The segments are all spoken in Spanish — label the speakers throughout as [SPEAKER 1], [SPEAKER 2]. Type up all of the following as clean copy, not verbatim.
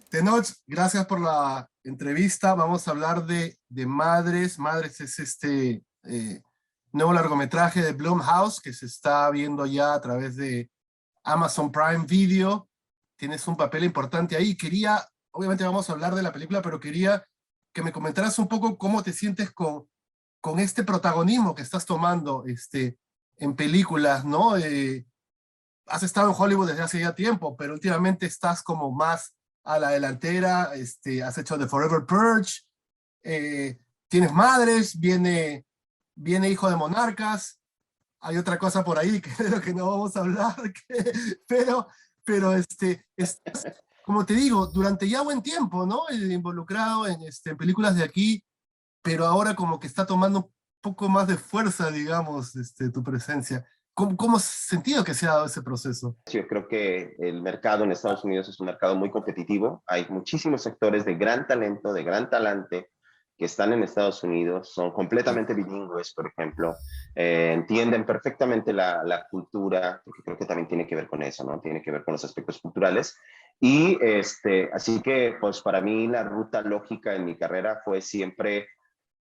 [SPEAKER 1] Tenoch, gracias por la entrevista. Vamos a hablar de Madres. Madres es este nuevo largometraje de Blumhouse que se está viendo ya a través de Amazon Prime Video. Tienes un papel importante ahí. Obviamente vamos a hablar de la película, pero quería que me comentaras un poco cómo te sientes con este protagonismo que estás tomando en películas, ¿no? Has estado en Hollywood desde hace ya tiempo, pero últimamente estás como más a la delantera, has hecho The Forever Purge, eh, tienes Madres, viene Hijo de Monarcas, hay otra cosa por ahí que de lo que no vamos a hablar, pero, estás, como te digo, durante ya buen tiempo, ¿no? Involucrado en películas de aquí, pero ahora como que está tomando un poco más de fuerza, digamos, tu presencia. ¿Cómo has sentido que se ha dado ese proceso?
[SPEAKER 2] Yo creo que el mercado en Estados Unidos es un mercado muy competitivo. Hay muchísimos sectores de gran talento, de gran talante, que están en Estados Unidos, son completamente bilingües, por ejemplo, entienden perfectamente la cultura, porque creo que también tiene que ver con eso, ¿no? Tiene que ver con los aspectos culturales. Y así que, pues para mí la ruta lógica en mi carrera fue siempre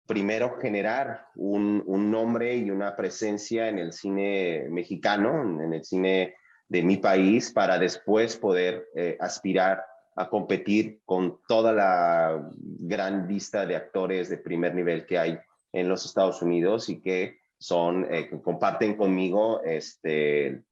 [SPEAKER 2] primero generar un nombre y una presencia en el cine mexicano, en el cine de mi país, para después poder aspirar a competir con toda la gran lista de actores de primer nivel que hay en los Estados Unidos y que que comparten conmigo el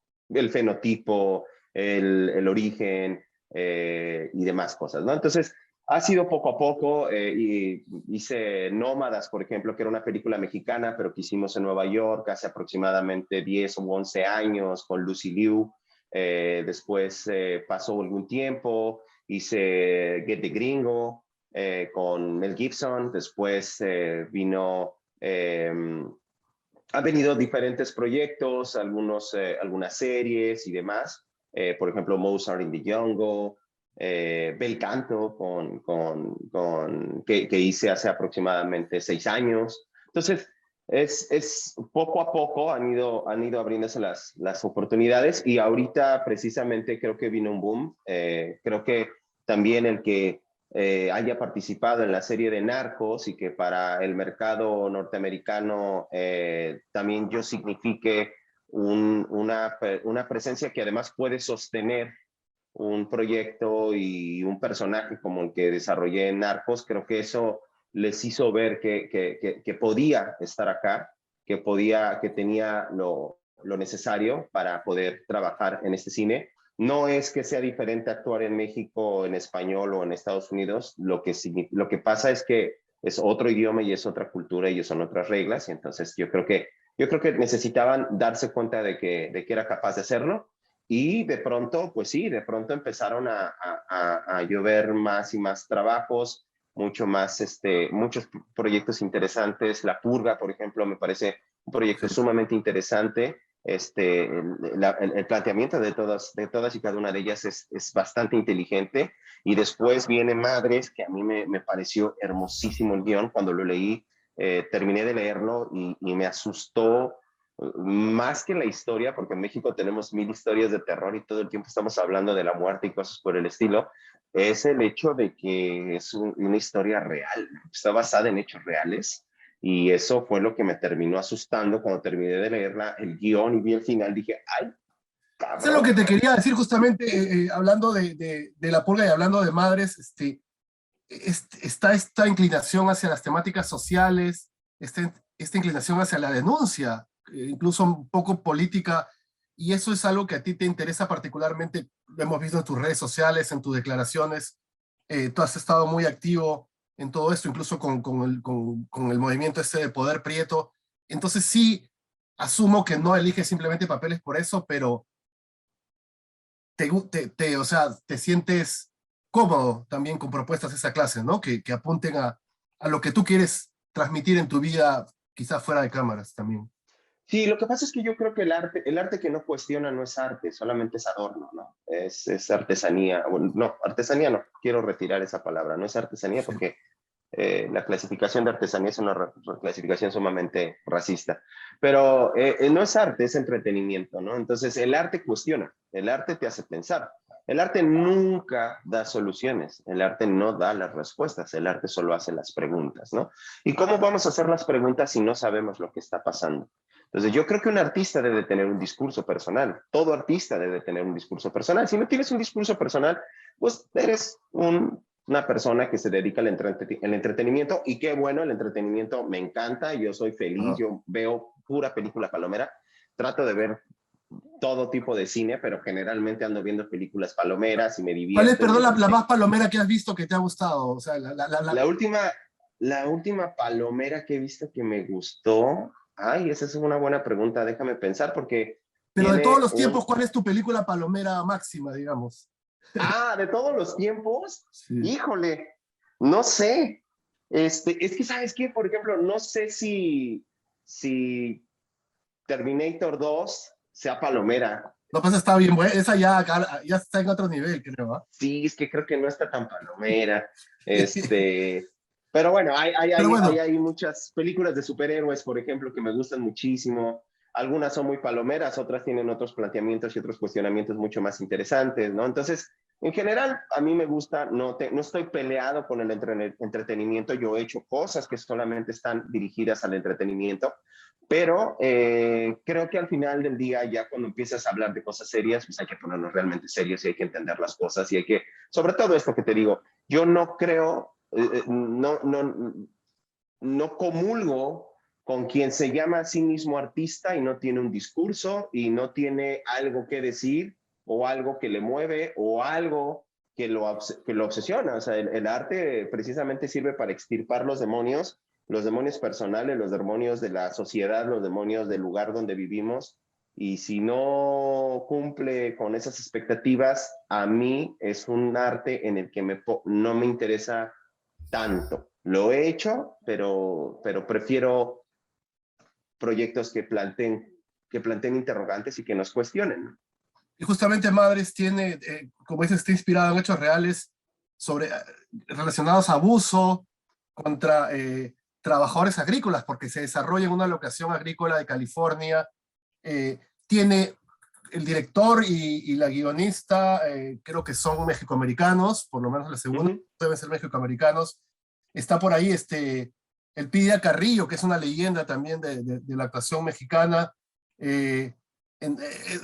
[SPEAKER 2] fenotipo, el origen y demás cosas, ¿no? Entonces, ha sido poco a poco, y hice Nómadas, por ejemplo, que era una película mexicana, pero que hicimos en Nueva York hace aproximadamente 10 o 11 años con Lucy Liu. Después pasó algún tiempo, hice Get the Gringo con Mel Gibson. Después han venido diferentes proyectos, algunas series y demás. Por ejemplo, Mozart in the Jungle, Bel Canto, que hice hace aproximadamente 6 años. Entonces, es poco a poco han ido abriéndose las oportunidades y ahorita precisamente creo que vino un boom. Creo que también el que haya participado en la serie de Narcos y que para el mercado norteamericano también yo signifique una presencia que además puede sostener un proyecto y un personaje como el que desarrollé en Narcos. Creo que eso les hizo ver que podía estar acá, que tenía lo necesario para poder trabajar en este cine. No es que sea diferente actuar en México, en español o en Estados Unidos. Lo que pasa es que es otro idioma y es otra cultura y son otras reglas. Y entonces yo creo que necesitaban darse cuenta de que era capaz de hacerlo. Y de pronto, pues sí, de pronto empezaron a llover más y más trabajos, muchos proyectos interesantes. La Purga, por ejemplo, me parece un proyecto sumamente interesante. El planteamiento de todas y cada una de ellas es bastante inteligente. Y después viene Madres, que a mí me pareció hermosísimo el guión. Cuando lo leí, terminé de leerlo y me asustó más que la historia, porque en México tenemos 1000 historias de terror y todo el tiempo estamos hablando de la muerte y cosas por el estilo. Es el hecho de que es una historia real, está basada en hechos reales. Y eso fue lo que me terminó asustando cuando terminé de leerla, el guión, y vi el final. Dije, ¡ay,
[SPEAKER 1] Eso es lo
[SPEAKER 2] cabrón!
[SPEAKER 1] que te quería decir justamente, hablando de la purga y hablando de Madres, está esta inclinación hacia las temáticas sociales, esta inclinación hacia la denuncia, incluso un poco política, y eso es algo que a ti te interesa particularmente. Lo hemos visto en tus redes sociales, en tus declaraciones. Tú has estado muy activo en todo esto, incluso con el movimiento este de Poder Prieto. Entonces sí, asumo que no eliges simplemente papeles por eso, pero o sea, te sientes cómodo también con propuestas de esa clase, ¿no? Que apunten a lo que tú quieres transmitir en tu vida, quizás fuera de cámaras también.
[SPEAKER 2] Sí, lo que pasa es que yo creo que el arte que no cuestiona no es arte, solamente es adorno, ¿no? Es artesanía. Bueno, no, artesanía no, quiero retirar esa palabra, no es artesanía
[SPEAKER 1] Sí.
[SPEAKER 2] porque la clasificación de artesanía es una clasificación sumamente racista. Pero no es arte, es entretenimiento, ¿no? Entonces el arte cuestiona, el arte te hace pensar. El arte nunca da soluciones, el arte no da las respuestas, el arte solo hace las preguntas, ¿no? ¿Y cómo vamos a hacer las preguntas si no sabemos lo que está pasando? Entonces yo creo que un artista debe tener un discurso personal, todo artista debe tener un discurso personal. Si no tienes un discurso personal, pues eres una persona que se dedica al entretenimiento, y qué bueno, el entretenimiento me encanta, yo soy feliz,
[SPEAKER 1] Ajá.
[SPEAKER 2] yo veo pura película palomera, trato de ver todo tipo de cine, pero generalmente ando viendo películas palomeras y me
[SPEAKER 1] ¿Cuál es,
[SPEAKER 2] divierto y me
[SPEAKER 1] perdón, la
[SPEAKER 2] entretengo.
[SPEAKER 1] más palomera que has visto que te ha gustado? O sea,
[SPEAKER 2] La última, la última palomera que he visto que me gustó, ay, esa es una buena pregunta, déjame pensar porque
[SPEAKER 1] pero de todos
[SPEAKER 2] tiene
[SPEAKER 1] los tiempos,
[SPEAKER 2] un...
[SPEAKER 1] ¿cuál es tu película palomera máxima, digamos?
[SPEAKER 2] Ah, de todos los tiempos,
[SPEAKER 1] Sí.
[SPEAKER 2] híjole, no sé. Es que, ¿sabes qué? Por ejemplo, no sé si Terminator 2 sea palomera.
[SPEAKER 1] No pasa, está bien, esa ya está en otro nivel, creo, ¿ah?
[SPEAKER 2] Sí, es que creo que no está tan palomera. Pero bueno,
[SPEAKER 1] Pero bueno,
[SPEAKER 2] hay muchas películas de superhéroes, por ejemplo, que me gustan muchísimo. Algunas son muy palomeras, otras tienen otros planteamientos y otros cuestionamientos mucho más interesantes, ¿no? Entonces, en general, a mí me gusta, no estoy peleado con el entretenimiento, yo he hecho cosas que solamente están dirigidas al entretenimiento, pero creo que al final del día, ya cuando empiezas a hablar de cosas serias, pues hay que ponernos realmente serios y hay que entender las cosas y hay que, sobre todo esto que te digo, yo no creo, no comulgo con quien se llama a sí mismo artista y no tiene un discurso y no tiene algo que decir o algo que le mueve o algo que lo obsesiona. O sea, el arte precisamente sirve para extirpar los demonios personales, los demonios de la sociedad, los demonios del lugar donde vivimos. Y si no cumple con esas expectativas, a mí es un arte en el que no me interesa tanto. Lo he hecho, pero prefiero proyectos que planteen interrogantes y que nos cuestionen.
[SPEAKER 1] y justamente Madres tiene, como dices, está inspirado en hechos reales sobre, relacionados a abuso contra trabajadores agrícolas, porque se desarrolla en una locación agrícola de California. Tiene el director y la guionista, creo que son mexicoamericanos, por lo menos la segunda
[SPEAKER 2] Uh-huh.
[SPEAKER 1] deben ser mexicoamericanos. Está por ahí el Pidia Carrillo, que es una leyenda también de la actuación mexicana. Eh,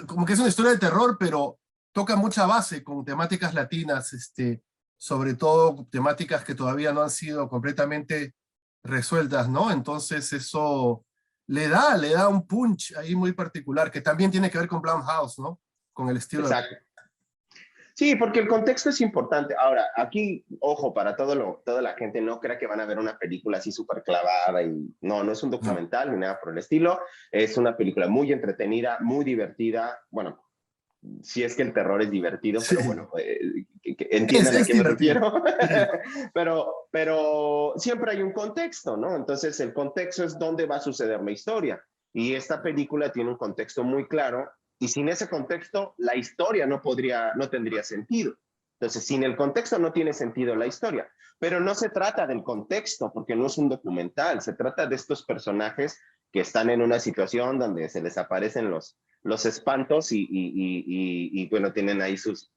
[SPEAKER 1] como que es una historia de terror, pero toca mucha base con temáticas latinas, sobre todo temáticas que todavía no han sido completamente resueltas, ¿no? Entonces eso le da un punch ahí muy particular, que también tiene que ver con Blumhouse, ¿no? Con el estilo de...
[SPEAKER 2] Exacto. Sí, porque el contexto es importante. Ahora, aquí, ojo, para toda la gente, no crea que van a ver una película así súper clavada y no es un
[SPEAKER 1] No.
[SPEAKER 2] documental ni nada por el estilo. Es una película muy entretenida, muy divertida. Bueno, si es que el terror es divertido,
[SPEAKER 1] Sí,
[SPEAKER 2] pero bueno, que entiendan a
[SPEAKER 1] es
[SPEAKER 2] qué me
[SPEAKER 1] divertido.
[SPEAKER 2] refiero.
[SPEAKER 1] Sí.
[SPEAKER 2] pero siempre hay un contexto, ¿no? Entonces el contexto es dónde va a suceder la historia. Y esta película tiene un contexto muy claro y sin ese contexto la historia no tendría sentido. Entonces, sin el contexto no tiene sentido la historia. Pero no se trata del contexto, porque no es un documental, se trata de estos personajes que están en una situación donde se les aparecen los espantos y bueno, tienen ahí sus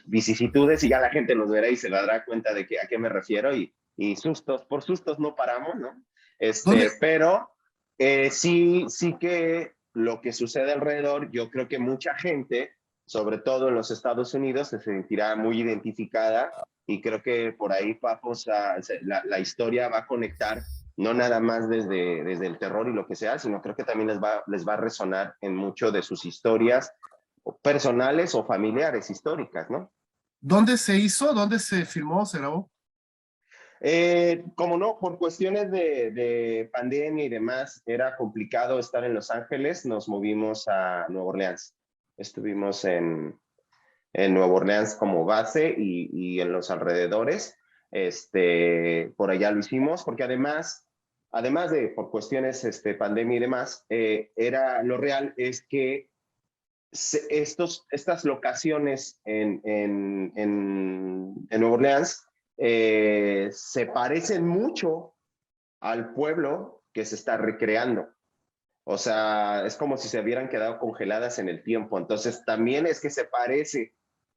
[SPEAKER 2] vicisitudes y ya la gente los verá y se dará cuenta de que, a qué me refiero y sustos, por sustos no paramos, ¿no?
[SPEAKER 1] ¿Dónde?
[SPEAKER 2] Pero sí que lo que sucede alrededor, yo creo que mucha gente, sobre todo en los Estados Unidos, se sentirá muy identificada y creo que por ahí vamos la historia va a conectar no nada más desde el terror y lo que sea, sino creo que también les va a resonar en mucho de sus historias personales o familiares históricas, ¿no?
[SPEAKER 1] ¿Dónde se hizo? ¿Dónde se filmó? ¿Se grabó?
[SPEAKER 2] Como no, por cuestiones de pandemia y demás, era complicado estar en Los Ángeles, nos movimos a Nueva Orleans. Estuvimos en Nueva Orleans como base y en los alrededores. Por allá lo hicimos, porque además de por cuestiones pandemia y demás, lo real es que estas locaciones en Nueva Orleans se parecen mucho al pueblo que se está recreando. O sea, es como si se hubieran quedado congeladas en el tiempo. Entonces, también es que se parece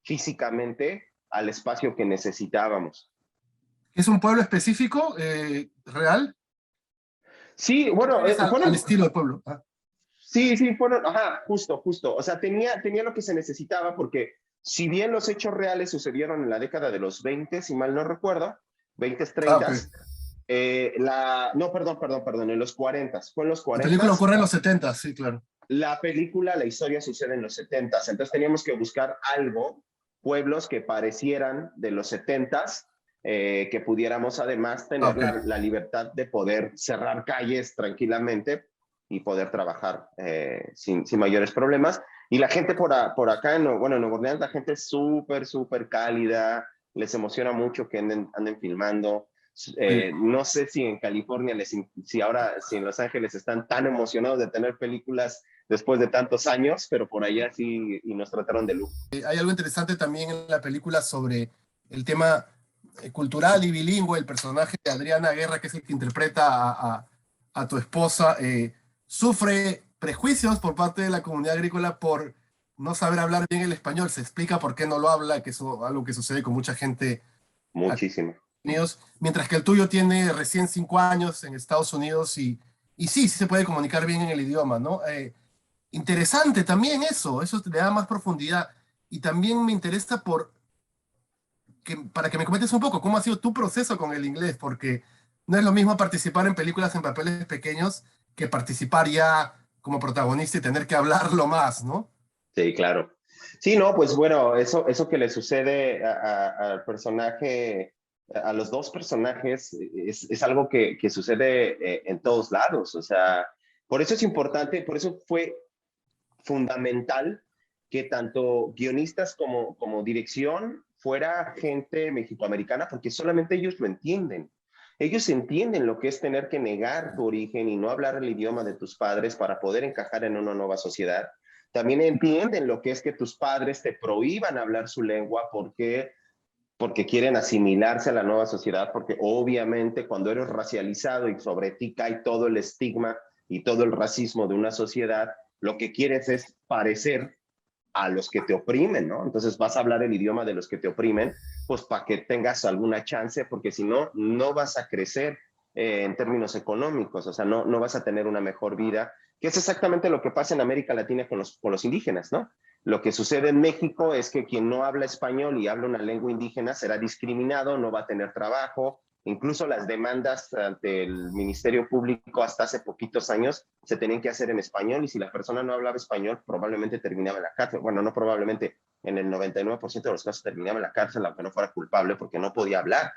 [SPEAKER 2] físicamente al espacio que necesitábamos.
[SPEAKER 1] ¿Es un pueblo específico, real?
[SPEAKER 2] Sí, bueno,
[SPEAKER 1] ¿Es al
[SPEAKER 2] fueron,
[SPEAKER 1] estilo del pueblo? Ah,
[SPEAKER 2] sí, sí, fueron, ajá, justo, justo. O sea, tenía lo que se necesitaba porque si bien los hechos reales sucedieron en la década de los 20, si mal no recuerdo, 20,
[SPEAKER 1] ok.
[SPEAKER 2] 30, no, perdón, en los 40, fue en los
[SPEAKER 1] La
[SPEAKER 2] 40.
[SPEAKER 1] película ocurre en los 70, sí, claro.
[SPEAKER 2] La película, la historia sucede en los 70, entonces teníamos que buscar algo, pueblos que parecieran de los 70, que pudiéramos además
[SPEAKER 1] Ah,
[SPEAKER 2] tener
[SPEAKER 1] ok.
[SPEAKER 2] la libertad de poder cerrar calles tranquilamente y poder trabajar sin mayores problemas. Y la gente por acá, en Nuevo Orleans, la gente es súper, súper cálida, les emociona mucho que anden filmando.
[SPEAKER 1] Sí.
[SPEAKER 2] No sé si en California, si en Los Ángeles están tan emocionados de tener películas después de tantos años, pero por allá sí y nos trataron de lujo.
[SPEAKER 1] Hay algo interesante también en la película sobre el tema cultural y bilingüe. El personaje de Adriana Guerra, que es el que interpreta a tu esposa, sufre prejuicios por parte de la comunidad agrícola por no saber hablar bien el español. Se explica por qué no lo habla, que eso es algo que sucede con mucha gente aquí
[SPEAKER 2] Muchísimo.
[SPEAKER 1] en Estados Unidos, mientras que el tuyo tiene recién 5 años en Estados Unidos y sí, sí se puede comunicar bien en el idioma, ¿no? Interesante también eso le da más profundidad. Y también me interesa para que me comentes un poco cómo ha sido tu proceso con el inglés, porque no es lo mismo participar en películas en papeles pequeños que participar ya como protagonista y tener que hablarlo más, ¿no?
[SPEAKER 2] Sí, claro. Sí, no, pues bueno, eso que le sucede al personaje, a los dos personajes, es algo que sucede en todos lados. O sea, por eso es importante, por eso fue fundamental que tanto guionistas como dirección fuera gente mexicoamericana, porque solamente ellos lo entienden. Ellos entienden lo que es tener que negar tu origen y no hablar el idioma de tus padres para poder encajar en una nueva sociedad. También entienden lo que es que tus padres te prohíban hablar su lengua porque quieren asimilarse a la nueva sociedad, porque obviamente cuando eres racializado y sobre ti cae todo el estigma y todo el racismo de una sociedad, lo que quieres es parecer a los que te oprimen, ¿no? Entonces vas a hablar el idioma de los que te oprimen, pues para que tengas alguna chance, porque si no, no vas a crecer en términos económicos, o sea, no vas a tener una mejor vida, que es exactamente lo que pasa en América Latina con los indígenas, ¿no? Lo que sucede en México es que quien no habla español y habla una lengua indígena será discriminado, no va a tener trabajo. Incluso las demandas ante el Ministerio Público hasta hace poquitos años se tenían que hacer en español y si la persona no hablaba español probablemente terminaba en la cárcel. Bueno, no probablemente, en el 99% de los casos terminaba en la cárcel aunque no fuera culpable porque no podía hablar.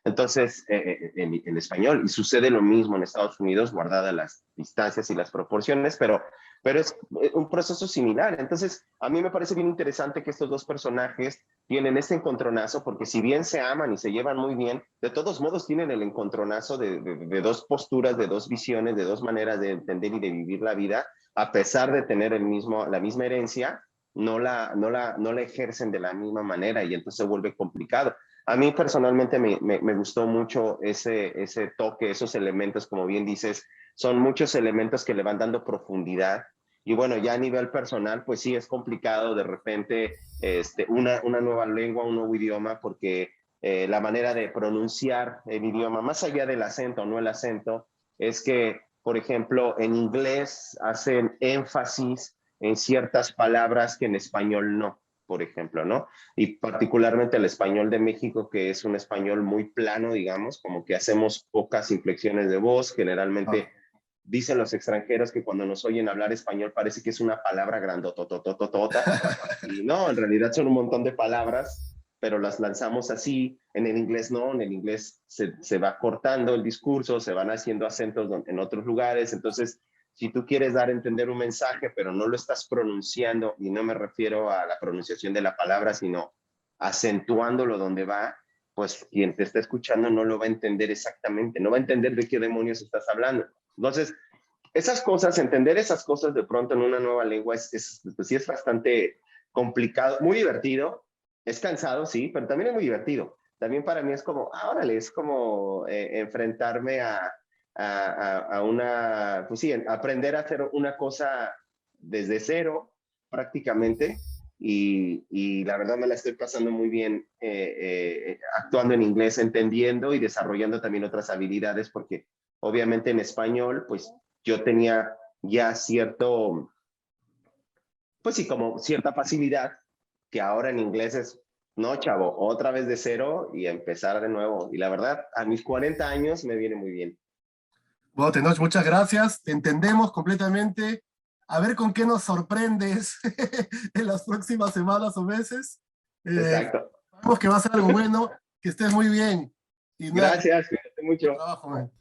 [SPEAKER 2] Entonces, en español, y sucede lo mismo en Estados Unidos, guardadas las distancias y las proporciones, pero es un proceso similar. Entonces, a mí me parece bien interesante que estos dos personajes tienen este encontronazo, porque si bien se aman y se llevan muy bien, de todos modos tienen el encontronazo de dos posturas, de dos visiones, de dos maneras de entender y de vivir la vida, a pesar de tener la misma herencia, no la ejercen de la misma manera y entonces se vuelve complicado. A mí personalmente me gustó mucho ese toque, esos elementos, como bien dices, son muchos elementos que le van dando profundidad. Y bueno, ya a nivel personal, pues sí es complicado de repente una nueva lengua, un nuevo idioma, porque la manera de pronunciar el idioma, más allá del acento o no el acento, es que, por ejemplo, en inglés hacen énfasis en ciertas palabras que en español no, por ejemplo, ¿no? Y particularmente el español de México, que es un español muy plano, digamos, como que hacemos pocas inflexiones de voz, generalmente
[SPEAKER 1] Ah,
[SPEAKER 2] dicen los extranjeros que cuando nos oyen hablar español parece que es una palabra grandototototota, y no, en realidad son un montón de palabras, pero las lanzamos así. En el inglés no, en el inglés se va cortando el discurso, se van haciendo acentos en otros lugares, entonces si tú quieres dar a entender un mensaje, pero no lo estás pronunciando, y no me refiero a la pronunciación de la palabra, sino acentuándolo donde va, pues quien te está escuchando no lo va a entender exactamente, no va a entender de qué demonios estás hablando. Entonces, esas cosas, entender esas cosas de pronto en una nueva lengua pues sí es bastante complicado, muy divertido, es cansado, sí, pero también es muy divertido. También para mí es como, órale, es como enfrentarme a pues sí, aprender a hacer una cosa desde cero prácticamente y la verdad me la estoy pasando muy bien actuando en inglés, entendiendo y desarrollando también otras habilidades, porque obviamente en español, pues yo tenía ya cierto, pues sí, como cierta facilidad, que ahora en inglés es, no, chavo, otra vez de cero y empezar de nuevo. Y la verdad, a mis 40 años me viene muy bien.
[SPEAKER 1] Bueno, Tenoch, muchas gracias. Te entendemos completamente. A ver con qué nos sorprendes en las próximas semanas o meses.
[SPEAKER 2] Exacto.
[SPEAKER 1] Sabemos que va a ser algo bueno, que estés muy bien. Y nada,
[SPEAKER 2] Gracias, cuídate
[SPEAKER 1] buen
[SPEAKER 2] mucho.
[SPEAKER 1] trabajo, man.